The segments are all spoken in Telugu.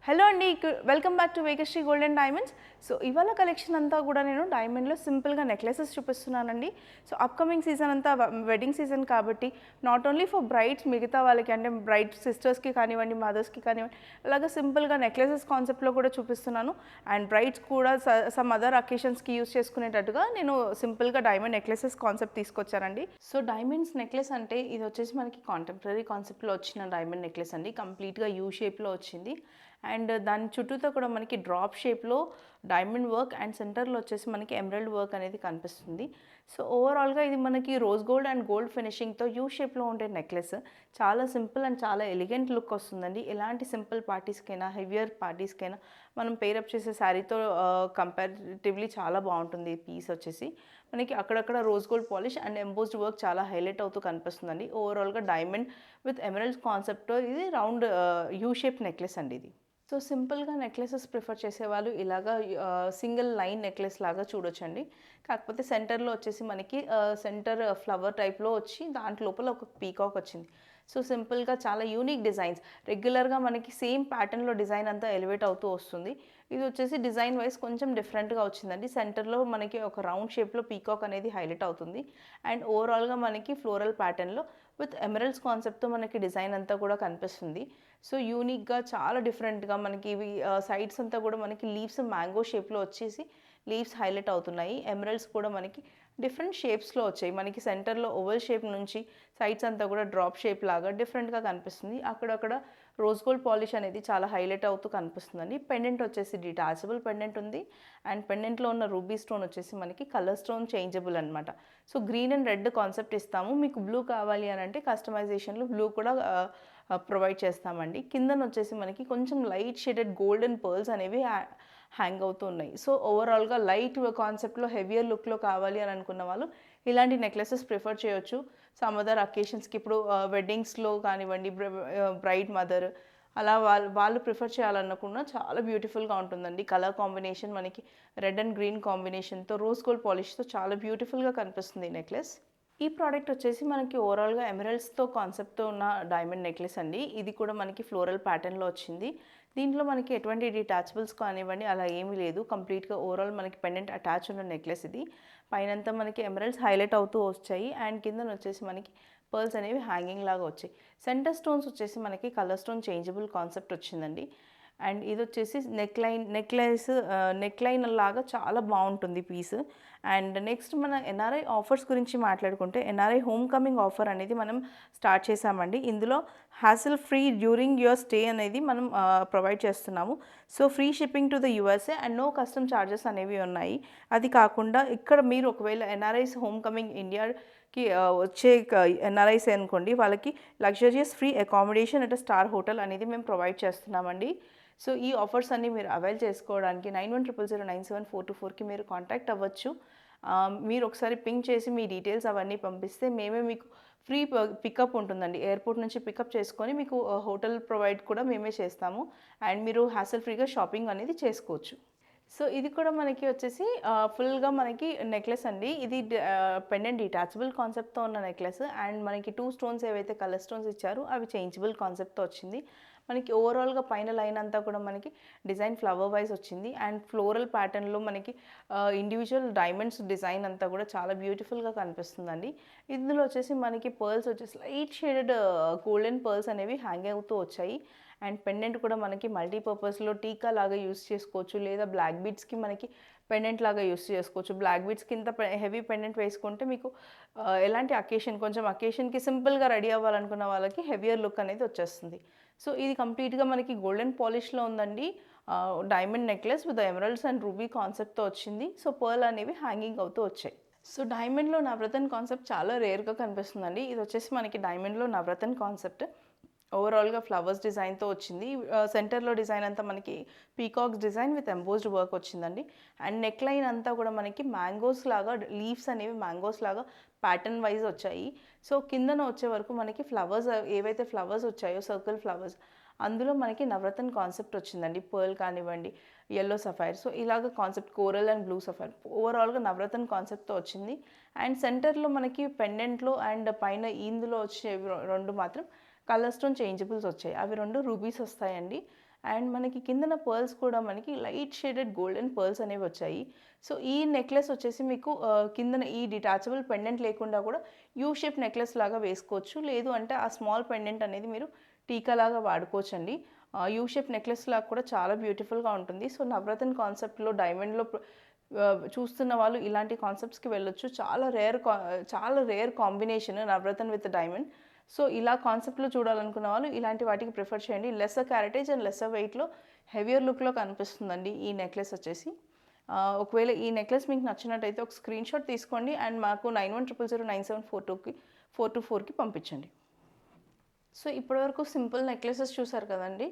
హలో అండి. Welcome back to Vegasri gold and diamonds. So ఇవాళ కలెక్షన్ అంతా కూడా నేను డైమండ్లో సింపుల్గా నెక్లెసెస్ చూపిస్తున్నానండి. సో అప్కమింగ్ సీజన్ అంతా వెడ్డింగ్ సీజన్ కాబట్టి నాట్ ఓన్లీ ఫర్ బ్రైడ్స్, మిగతా వాళ్ళకి అంటే బ్రైడ్ సిస్టర్స్కి కానివ్వండి, మదర్స్కి కానివ్వండి, అలాగే సింపుల్గా నెక్లెసెస్ కాన్సెప్ట్లో కూడా చూపిస్తున్నాను. అండ్ బ్రైడ్స్ కూడా సమ్ అదర్ అకేషన్స్కి యూస్ చేసుకునేటట్టుగా నేను సింపుల్గా డైమండ్ నెక్లెసెస్ కాన్సెప్ట్ తీసుకొచ్చానండి. సో డైమండ్స్ నెక్లెస్ అంటే ఇది వచ్చేసి మనకి కాంటెంపరీ కాన్సెప్ట్లో వచ్చిన డైమండ్ నెక్లెస్ అండి. కంప్లీట్గా యూ షేప్లో వచ్చింది. అండ్ దాని చుట్టూతో కూడా మనకి డ్రాప్ షేప్లో డైమండ్ వర్క్ అండ్ సెంటర్లో వచ్చేసి మనకి ఎమరల్డ్ వర్క్ అనేది కనిపిస్తుంది. సో ఓవరాల్గా ఇది మనకి రోజ్ గోల్డ్ అండ్ గోల్డ్ ఫినిషింగ్తో యూ షేప్లో ఉండే నెక్లెస్. చాలా సింపుల్ అండ్ చాలా ఎలిగెంట్ లుక్ వస్తుందండి. ఎలాంటి సింపుల్ పార్టీస్కైనా, హెవియర్ పార్టీస్కైనా మనం పేరప్ చేసే శారీతో కంపారిటివ్లీ చాలా బాగుంటుంది. ఈ పీస్ వచ్చేసి మనకి అక్కడక్కడ rose gold polish and embossed work చాలా హైలైట్ అవుతూ కనిపిస్తుందండి. ఓవరాల్గా డైమండ్ విత్ ఎమరల్డ్ కాన్సెప్ట్తో ఇది రౌండ్ యూ షేప్ నెక్లెస్ అండి ఇది. సో సింపుల్గా నెక్లెసెస్ ప్రిఫర్ చేసేవాళ్ళు ఇలాగా సింగిల్ లైన్ నెక్లెస్ లాగా చూడొచ్చండి. కాకపోతే సెంటర్లో వచ్చేసి మనకి సెంటర్ ఫ్లవర్ టైప్లో వచ్చి దాంట్లోపల ఒక పీకాక్ వచ్చింది. సో సింపుల్గా చాలా యూనిక్ డిజైన్స్. రెగ్యులర్గా మనకి సేమ్ ప్యాటర్న్లో డిజైన్ అంతా ఎలివేట్ అవుతూ వస్తుంది. ఇది వచ్చేసి డిజైన్ వైజ్ కొంచెం డిఫరెంట్గా వచ్చిందండి. సెంటర్లో మనకి ఒక రౌండ్ షేప్లో పీకాక్ అనేది హైలైట్ అవుతుంది. అండ్ ఓవరాల్గా మనకి ఫ్లోరల్ ప్యాటర్న్లో విత్ ఎమరల్డ్స్ కాన్సెప్ట్తో మనకి డిజైన్ అంతా కూడా కనిపిస్తుంది. సో యూనిక్గా చాలా డిఫరెంట్గా మనకి ఇవి సైడ్స్ అంతా కూడా మనకి లీవ్స్ మ్యాంగో షేప్లో వచ్చేసి లీవ్స్ హైలైట్ అవుతున్నాయి. ఎమరల్డ్స్ కూడా మనకి డిఫరెంట్ షేప్స్లో వచ్చాయి. మనకి సెంటర్లో ఓవల్ షేప్ నుంచి సైడ్స్ అంతా కూడా డ్రాప్ షేప్ లాగా డిఫరెంట్గా కనిపిస్తుంది. అక్కడక్కడ రోజ్ గోల్డ్ పాలిష్ అనేది చాలా హైలైట్ అవుతూ కనిపిస్తుందండి. పెండెంట్ వచ్చేసి డిటాచబుల్ పెండెంట్ ఉంది. అండ్ పెండెంట్లో ఉన్న రూబీ స్టోన్ వచ్చేసి మనకి కలర్ స్టోన్ చేంజబుల్ అనమాట. So green and red concept ఇస్తాము. మీకు బ్లూ కావాలి అని అంటే కస్టమైజేషన్లో బ్లూ కూడా ప్రొవైడ్ చేస్తామండి. కిందన వచ్చేసి మనకి కొంచెం లైట్ షేడెడ్ గోల్డెన్ పర్ల్స్ అనేవి హ్యాంగ్ అవుతూ ఉన్నాయి. సో ఓవరాల్గా లైట్ కాన్సెప్ట్లో హెవియర్ లుక్లో కావాలి అని అనుకున్న వాళ్ళు ఇలాంటి నెక్లెసెస్ ప్రిఫర్ చేయొచ్చు. సమ్ అదర్ అకేషన్స్కి ఇప్పుడు వెడ్డింగ్స్లో కానివ్వండి, బ్రైడ్ మదర్ అలా వాళ్ళు ప్రిఫర్ చేయాలనుకున్న చాలా బ్యూటిఫుల్గా ఉంటుందండి. కలర్ కాంబినేషన్ మనకి రెడ్ అండ్ గ్రీన్ కాంబినేషన్తో రోజ్ గోల్డ్ పాలిష్తో చాలా బ్యూటిఫుల్గా కనిపిస్తుంది ఈ నెక్లెస్. ఈ ప్రోడక్ట్ వచ్చేసి మనకి ఓవరాల్గా ఎమరల్డ్స్తో కాన్సెప్ట్తో ఉన్న డైమండ్ నెక్లెస్ అండి. ఇది కూడా మనకి ఫ్లోరల్ ప్యాటర్న్లో వచ్చింది. దీంట్లో మనకి ఎటువంటి డిటాచబుల్స్ కానివ్వండి అలా ఏమీ లేదు. కంప్లీట్గా ఓవరాల్ మనకి పెండెంట్ అటాచ్ ఉన్న నెక్లెస్ ఇది. పైనంతా మనకి ఎమరల్డ్స్ హైలైట్ అవుతూ వచ్చాయి. అండ్ కిందన వచ్చేసి మనకి పర్ల్స్ అనేవి హ్యాంగింగ్ లాగా వచ్చాయి. సెంటర్ స్టోన్స్ వచ్చేసి మనకి కలర్ స్టోన్ చేంజబుల్ కాన్సెప్ట్ వచ్చిందండి. అండ్ ఇది వచ్చేసి నెక్ లైన్ లాగా చాలా బాగుంటుంది పీస్. అండ్ నెక్స్ట్ మన ఎన్ఆర్ఐ ఆఫర్స్ గురించి మాట్లాడుకుంటే ఎన్ఆర్ఐ హోమ్ కమింగ్ ఆఫర్ అనేది మనం స్టార్ట్ చేసామండి. ఇందులో hassle free during your stay అనేది మనం ప్రొవైడ్ చేస్తున్నాము. So free shipping to the USA and no custom charges అనేవి ఉన్నాయి. అది కాకుండా ఇక్కడ మీరు ఒకవేళ ఎన్ఆర్ఐస్ హోమ్ కమింగ్ ఇండియాకి వచ్చే ఎన్ఆర్ఐస్ అనుకోండి, వాళ్ళకి luxurious free accommodation at star hotel అనేది మేము ప్రొవైడ్ చేస్తున్నామండి. సో ఈ ఆఫర్స్ అన్నీ మీరు అవైల్ చేసుకోవడానికి 9100097424కి మీరు కాంటాక్ట్ అవ్వచ్చు. మీరు ఒకసారి పింక్ చేసి మీ డీటెయిల్స్ అవన్నీ పంపిస్తే మేమే మీకు ఫ్రీ పికప్ ఉంటుందండి. ఎయిర్పోర్ట్ నుంచి పికప్ చేసుకొని మీకు హోటల్ ప్రొవైడ్ కూడా మేమే చేస్తాము. అండ్ మీరు హ్యాసల్ ఫ్రీగా షాపింగ్ అనేది చేసుకోవచ్చు. సో ఇది కూడా మనకి వచ్చేసి ఫుల్గా మనకి నెక్లెస్ అండి. ఇది పెండెంట్ డిటాచబుల్ కాన్సెప్ట్తో ఉన్న నెక్లెస్. అండ్ మనకి 2 స్టోన్స్ ఏవైతే కలర్ స్టోన్స్ ఇచ్చారో అవి చేంజబుల్ కాన్సెప్ట్తో వచ్చింది. మనకి ఓవరాల్గా పైన లైన్ అంతా కూడా మనకి డిజైన్ ఫ్లవర్ వైజ్ వచ్చింది. అండ్ ఫ్లోరల్ ప్యాటర్న్లో మనకి ఇండివిజువల్ డైమండ్స్ డిజైన్ అంతా కూడా చాలా బ్యూటిఫుల్గా కనిపిస్తుందండి. ఇందులో వచ్చేసి మనకి పర్ల్స్ వచ్చేసి లైట్ షేడెడ్ గోల్డెన్ పర్ల్స్ అనేవి హ్యాంగ్ అవుతూ వచ్చాయి. అండ్ పెండెంట్ కూడా మనకి మల్టీపర్పస్లో టీకా లాగా యూస్ చేసుకోవచ్చు, లేదా బ్లాక్ బీడ్స్కి మనకి పెండెంట్ లాగా యూస్ చేసుకోవచ్చు. బ్లాక్ బీడ్స్కి ఇంత హెవీ పెండెంట్ వేసుకుంటే మీకు ఎలాంటి కొంచెం అకేషన్కి సింపుల్గా రెడీ అవ్వాలనుకున్న వాళ్ళకి హెవియర్ లుక్ అనేది వచ్చేస్తుంది. సో ఇది కంప్లీట్గా మనకి గోల్డెన్ పాలిష్లో ఉందండి. Diamond necklace with emeralds and ruby కాన్సెప్ట్తో వచ్చింది. సో పర్ల్ అనేవి హ్యాంగింగ్ అవుతూ వచ్చాయి. సో డైమండ్లో నవరత్న కాన్సెప్ట్ చాలా రేర్గా కనిపిస్తుందండి. ఇది వచ్చేసి మనకి డైమండ్లో నవరత్న కాన్సెప్ట్. ఓవరాల్గా ఫ్లవర్స్ డిజైన్తో వచ్చింది. సెంటర్లో డిజైన్ అంతా మనకి peacocks design with embossed work వచ్చిందండి. అండ్ నెక్ లైన్ అంతా కూడా మనకి మ్యాంగోస్ లాగా లీవ్స్ అనేవి మ్యాంగోస్ లాగా ప్యాటర్న్ వైజ్ వచ్చాయి. సో కిందన వచ్చే వరకు మనకి ఫ్లవర్స్ ఏవైతే ఫ్లవర్స్ వచ్చాయో సర్కిల్ ఫ్లవర్స్, అందులో మనకి నవరత్న కాన్సెప్ట్ వచ్చిందండి. పర్ల్ కానివ్వండి, యెల్లో సఫైర్, సో ఇలాగ concept coral and blue sapphire ఓవరాల్గా నవరత్న కాన్సెప్ట్తో వచ్చింది. అండ్ సెంటర్లో మనకి పెండెంట్లో అండ్ పైన ఇందులో వచ్చే రెండు మాత్రం కలర్ స్టోన్ చేంజబుల్స్ వచ్చాయి. అవి 2 రూబీస్ వస్తాయండి. అండ్ మనకి కిందన పర్ల్స్ కూడా మనకి లైట్ షేడెడ్ గోల్డెన్ పర్ల్స్ అనేవి వచ్చాయి. సో ఈ నెక్లెస్ వచ్చేసి మీకు కిందన ఈ డిటాచబుల్ పెండెంట్ లేకుండా కూడా యూ షేప్ నెక్లెస్ లాగా వేసుకోవచ్చు. లేదు అంటే ఆ స్మాల్ పెండెంట్ అనేది మీరు టీకా లాగా వాడుకోవచ్చండి. యూ షేప్ నెక్లెస్ లాగా కూడా చాలా బ్యూటిఫుల్గా ఉంటుంది. సో నవరత్న కాన్సెప్ట్లో డైమండ్లో చూస్తున్న వాళ్ళు ఇలాంటి కాన్సెప్ట్స్కి వెళ్ళొచ్చు. చాలా rare combination Navaratna with diamond. So ఇలా కాన్సెప్ట్లో చూడాలనుకున్న వాళ్ళు ఇలాంటి వాటికి ప్రిఫర్ చేయండి. లెస్సర్ క్యారెటేజ్ అండ్ లెస్సర్ వెయిట్లో హెవియర్ లుక్లో కనిపిస్తుందండి ఈ నెక్లెస్ వచ్చేసి. ఒకవేళ ఈ నెక్లెస్ మీకు నచ్చినట్టయితే ఒక స్క్రీన్ షాట్ తీసుకోండి అండ్ మాకు 9100097424కి పంపించండి. సో ఇప్పటివరకు సింపుల్ నెక్లెసెస్ చూసారు కదండి,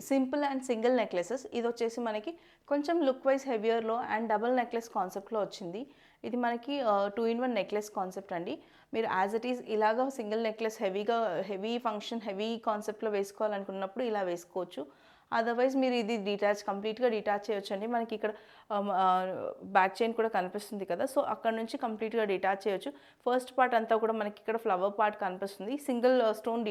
సింపుల్ అండ్ సింగిల్ నెక్లెసెస్. ఇది వచ్చేసి మనకి కొంచెం లుక్ వైజ్ హెవియర్లో అండ్ డబుల్ నెక్లెస్ కాన్సెప్ట్లో వచ్చింది. ఇది మనకి 2-in-1 నెక్లెస్ కాన్సెప్ట్ అండి. మీరు యాజ్ ఇట్ ఈజ్ ఇలాగా single necklace heavy function heavy కాన్సెప్ట్లో వేసుకోవాలనుకున్నప్పుడు ఇలా వేసుకోవచ్చు. అదర్వైజ్ మీరు ఇది కంప్లీట్గా డిటాచ్ చేయొచ్చండి. మనకి ఇక్కడ బ్యాక్ చైన్ కూడా కనిపిస్తుంది కదా, సో అక్కడ నుంచి కంప్లీట్గా డిటాచ్ చేయొచ్చు. ఫస్ట్ పార్ట్ అంతా కూడా మనకి ఇక్కడ ఫ్లవర్ పార్ట్ కనిపిస్తుంది, సింగిల్ స్టోన్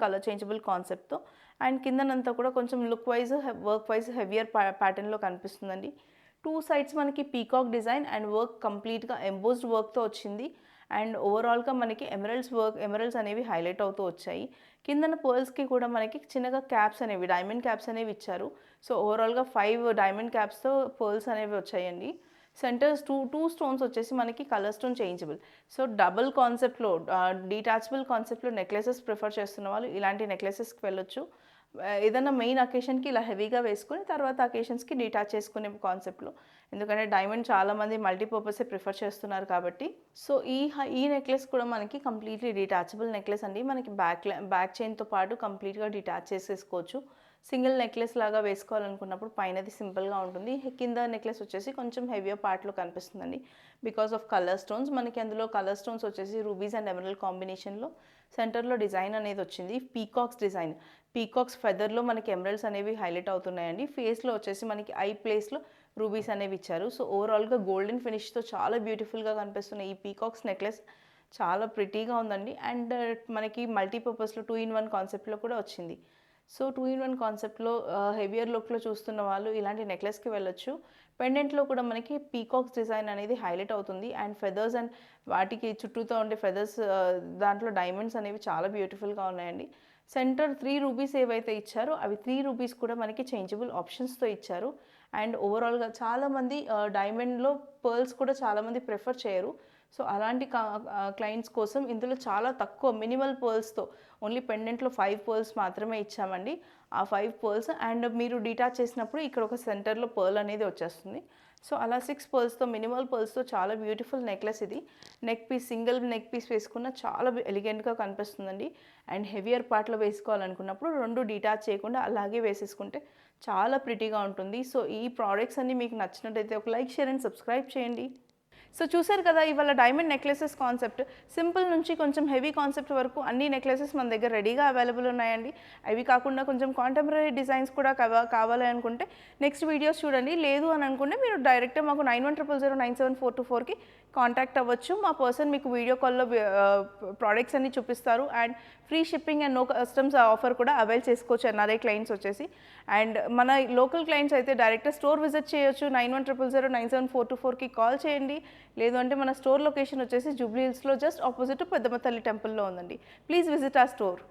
కలర్ చేంజబుల్ కాన్సెప్ట్తో. అండ్ కిందనంతా కూడా కొంచెం look wise work wise heavier ప్యాటర్న్లో కనిపిస్తుందండి. 2 సైడ్స్ మనకి పీకాక్ డిజైన్ అండ్ వర్క్ కంప్లీట్గా ఎంబోస్డ్ వర్క్తో వచ్చింది. అండ్ ఓవరాల్గా మనకి ఎమరల్డ్స్ అనేవి హైలైట్ అవుతూ వచ్చాయి. కిందన పర్ల్స్కి కూడా మనకి చిన్నగా డైమండ్ క్యాప్స్ అనేవి ఇచ్చారు. సో ఓవరాల్గా 5 డైమండ్ క్యాప్స్తో పర్ల్స్ అనేవి వచ్చాయండి. సెంటర్స్ టూ స్టోన్స్ వచ్చేసి మనకి colour stone changeable. So double కాన్సెప్ట్లో డిటాచబుల్ కాన్సెప్ట్లో నెక్లెసెస్ ప్రిఫర్ చేస్తున్న వాళ్ళు ఇలాంటి నెక్లెసెస్కి వెళ్ళొచ్చు. ఏదైనా మెయిన్ అకేషన్కి ఇలా హెవీగా వేసుకుని తర్వాత అకేషన్స్కి డిటాచ్ చేసుకునే కాన్సెప్ట్లో, ఎందుకంటే డైమండ్ చాలామంది మల్టీపర్పసే ప్రిఫర్ చేస్తున్నారు కాబట్టి. సో ఈ నెక్లెస్ కూడా మనకి కంప్లీట్లీ డిటాచబుల్ నెక్లెస్ అండి. మనకి బ్యాక్ చైన్తో పాటు కంప్లీట్గా డిటాచ్ చేసేసుకోవచ్చు. సింగిల్ నెక్లెస్ లాగా వేసుకోవాలనుకున్నప్పుడు పైనది సింపుల్గా ఉంటుంది, కింద నెక్లెస్ వచ్చేసి కొంచెం హెవియర్ పార్ట్లో కనిపిస్తుందండి బికాస్ ఆఫ్ కలర్ స్టోన్స్. మనకి అందులో కలర్ స్టోన్స్ వచ్చేసి రూబీస్ అండ్ ఎమరల్డ్ కాంబినేషన్లో సెంటర్లో డిజైన్ అనేది వచ్చింది, పీకాక్స్ డిజైన్. పీకాక్స్ ఫెదర్లో మనకి ఎమరల్డ్స్ అనేవి హైలైట్ అవుతున్నాయండి. ఫేస్లో వచ్చేసి మనకి ఐ ప్లేస్లో రూబీస్ అనేవి ఇచ్చారు. సో ఓవరాల్గా గోల్డెన్ ఫినిష్తో చాలా బ్యూటిఫుల్గా కనిపిస్తున్న ఈ పీకాక్స్ నెక్లెస్ చాలా ప్రిటీగా ఉందండి. అండ్ మనకి మల్టీపర్పస్లో 2-in-1 కాన్సెప్ట్లో కూడా వచ్చింది. సో 2-in-1 కాన్సెప్ట్లో హెవియర్ లుక్లో చూస్తున్న వాళ్ళు ఇలాంటి నెక్లెస్కి వెళ్ళొచ్చు. పెండెంట్లో కూడా మనకి పీకాక్స్ డిజైన్ అనేది హైలైట్ అవుతుంది. అండ్ ఫెదర్స్ అండ్ వాటికి చుట్టూతో ఉండే ఫెదర్స్ దాంట్లో డైమండ్స్ అనేవి చాలా బ్యూటిఫుల్గా ఉన్నాయండి. సెంటర్ 3 రూపీస్ ఏవైతే ఇచ్చారో అవి 3 రూపీస్ కూడా మనకి చేంజబుల్ ఆప్షన్స్తో ఇచ్చారు. అండ్ ఓవరాల్గా చాలామంది డైమండ్లో పర్ల్స్ కూడా చాలామంది ప్రిఫర్ చేయరు. సో అలాంటి క్లయింట్స్ కోసం ఇందులో చాలా తక్కువ మినిమల్ పర్ల్స్తో ఓన్లీ పెండెంట్లో 5 పర్ల్స్ మాత్రమే ఇచ్చామండి. ఆ 5 పర్ల్స్ అండ్ మీరు డిటాచ్ చేసినప్పుడు ఇక్కడ ఒక సెంటర్లో పర్ల్ అనేది వచ్చేస్తుంది. సో అలా 6 పర్ల్స్తో మినిమల్ పర్ల్స్తో చాలా బ్యూటిఫుల్ నెక్లెస్ ఇది. సింగిల్ నెక్ పీస్ వేసుకున్న చాలా ఎలిగెంట్గా కనిపిస్తుందండి. అండ్ హెవియర్ పార్ట్లో వేసుకోవాలనుకున్నప్పుడు 2 డిటాచ్ చేయకుండా అలాగే వేసేసుకుంటే చాలా ప్రిటీగా ఉంటుంది. సో ఈ ప్రోడక్ట్స్ అన్నీ మీకు నచ్చినట్టయితే ఒక లైక్, షేర్ అండ్ సబ్స్క్రైబ్ చేయండి. సో చూసారు కదా ఇవాళ డైమండ్ నెక్లెసెస్ కాన్సెప్ట్. సింపుల్ నుంచి కొంచెం హెవీ కాన్సెప్ట్ వరకు అన్ని నెక్లెసెస్ మన దగ్గర రెడీగా అవైలబుల్ ఉన్నాయండి. అవి కాకుండా కొంచెం కాంటెంపరీ డిజైన్స్ కూడా కావాలి అనుకుంటే నెక్స్ట్ వీడియోస్ చూడండి. లేదు అని అనుకుంటే మీరు డైరెక్ట్గా మాకు 9100097424కి కాంటాక్ట్ అవ్వచ్చు. మా పర్సన్ మీకు వీడియో కాల్లో ప్రోడక్ట్స్ అన్ని చూపిస్తారు. And free shipping and no customs offer కూడా అవైల్ చేసుకోవచ్చు ఎన్ఆర్ఐ క్లయింట్స్ వచ్చేసి. అండ్ మన లోకల్ క్లయింట్స్ అయితే డైరెక్ట్గా స్టోర్ విజిట్ చేయొచ్చు. 9100097424కి కాల్ చేయండి. లేదు అంటే మన స్టోర్ లొకేషన్ వచ్చేసి జూబ్లీ హిల్స్లో జస్ట్ ఆపోజిట్ పెద్దమ్మ తల్లి టెంపుల్లో ఉందండి. ప్లీజ్ విజిట్ ఆ స్టోర్.